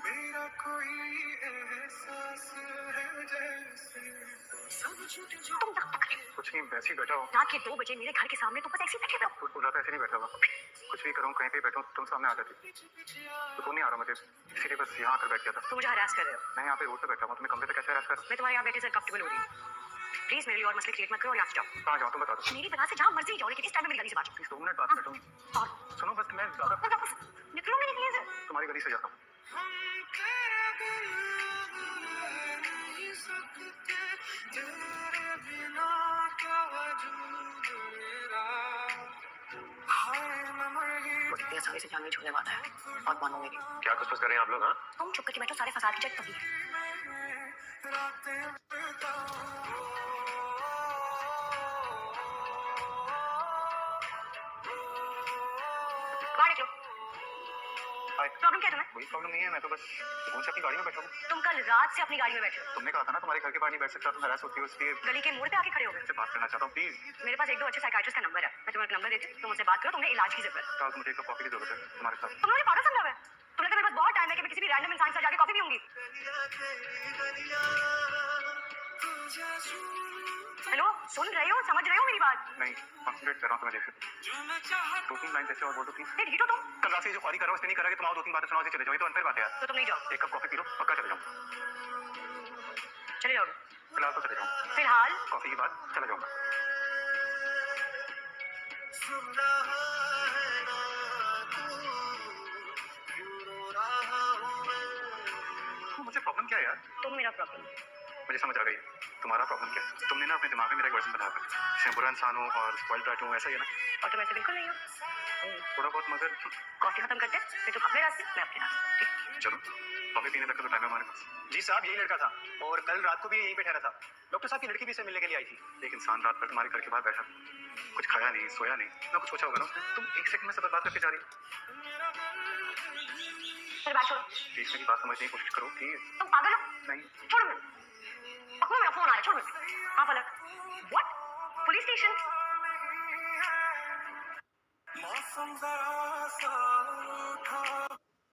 मेरा कोई एहसास है जैसे सब छूट जो तुम यहाँ तक कुछ नहीं, वैसे ही बैठा हूँ। रात के 2 बजे मेरे घर के सामने तुम बस ऐसे ही बैठे हो। कुछ बोला तो ऐसे नहीं बैठा हुआ। कुछ भी करूँ, कहीं पे बैठूँ, तुम सामने आ जाती। तो तुम नहीं आ रहा मुझे, इसीलिए बस यहाँ आकर बैठ गया था। तुम मुझे हरास कर रहे हो। मैं यहाँ पे रोड पे बैठा हूँ, तुम्हें कमरे पे कैसे हरास कर? मैं तुम्हारे यहाँ बैठे से कंफर्टेबल हो रही हूँ। प्लीज मेरे लिए और मसले क्रिएट मत करो और यहाँ से जाओ। कहाँ जाऊँ तुम बता दो। मेरी बना से जहाँ मर्जी जाओ, लेकिन इस टाइम में मेरी गली से बात प्लीज 2 मिनट बात बैठो। और सुनो बस, मैं ज्यादा निकलो मेरी गली से। तुम्हारी गली से जाता हूँ। हम तेरा दिल नहीं सकते तेरे बिना क्या वजूद मेरा हाय मैं मर गई वो कितनी आसानी से जान नहीं छोड़ने वाला है, बहुत मानोगे नहीं। क्या कुछ कर रहे हैं आप लोग? हाँ, तुम चुप करके बैठो, सारे फसाद की जड़ तुम ही है। रातें बिताऊं बाहर निकलो। हाय। प्रॉब्लम क्या है तुम्हें? कोई प्रॉब्लम नहीं है, मैं तो बस सुकून से अपनी गाड़ी में बैठा हूँ। तुम कल रात से अपनी गाड़ी में बैठे हो। तुमने कहा था ना तुम्हारे घर के बाहर नहीं बैठ सकता, तुम हरास होती हो, इसलिए गली के मोड़ पे आके खड़े हो गए। से बात करना चाहता हूँ प्लीज। मेरे पास 1-2 अच्छे साइकियाट्रिस्ट का नंबर है, मैं तुम्हें एक नंबर देती हूँ, तुम मुझसे बात करो, तुम्हें इलाज की जरूरत है। कल मुझे एक कप कॉफी की जरूरत है तुम्हारे साथ। तुमने मुझे पागल समझा हुआ है। तुमने तो मेरे पास बहुत टाइम है कि मैं किसी भी रैंडम इंसान से जाके कॉफी पीऊंगी। हेलो, सुन रहे हो, समझ रहे हो मेरी बात? नहीं, कॉन्सेंट्रेट कर रहा हूँ तुम्हें देख। जो मैं चाहता 2-3 लाइन जैसे और बोल दो प्लीज। नहीं ढीठो तुम। कल रात से जो ख्वारी कर रहा हूँ, इसलिए नहीं कर रहा कि तुम आओ 2-3 बातें सुनाओ, चले जाओ, ये तो अनफेयर बात है यार। तो तुम नहीं जाओ। एक कप कॉफी पी लो, पक्का चले जाऊँ। चले जाओगे? फिलहाल तो चले जाऊँ। फिलहाल कॉफी के बाद चला जाऊँगा। सुन रहा है ना तू क्यों रो रहा हूँ मैं मुझे प्रॉब्लम क्या है यार? तुम मेरा प्रॉब्लम। मुझे समझ आ गई तुम्हारा प्रॉब्लम क्या है। तुमने ना अपने दिमाग में मेरा एक वर्जन बना रखा है, बुरा इंसान हूँ और स्पॉइल्ड ब्रैट हूँ, ऐसा ही है ना? और तुम ऐसे बिल्कुल नहीं हो। थोड़ा बहुत, मगर कॉफी खत्म करते हैं, फिर तुम अपने रास्ते, मैं अपने रास्ते। चलो कॉफी पीने तक का तो टाइम है हमारे पास। जी साहब, यही लड़का था और कल रात को भी यहीं पे ठहरा था। डॉक्टर साहब की लड़की भी इससे मिलने के लिए आई थी। एक इंसान रात भर तुम्हारे घर के बाहर बैठा, कुछ खाया नहीं, सोया नहीं, ना कुछ सोचा होगा ना उसने। तुम 1 सेकंड में सब बात करके जा रही हो। फिर बात छोड़ो। प्लीज मेरी बात समझने की कोशिश करो प्लीज। तुम पागल हो? नहीं, छोड़ो मुझे। पकड़ो, मेरा फोन आ रहा है, छोड़ो मुझे। हाँ पलक। व्हाट? Police station? मौसम जरा सा उठा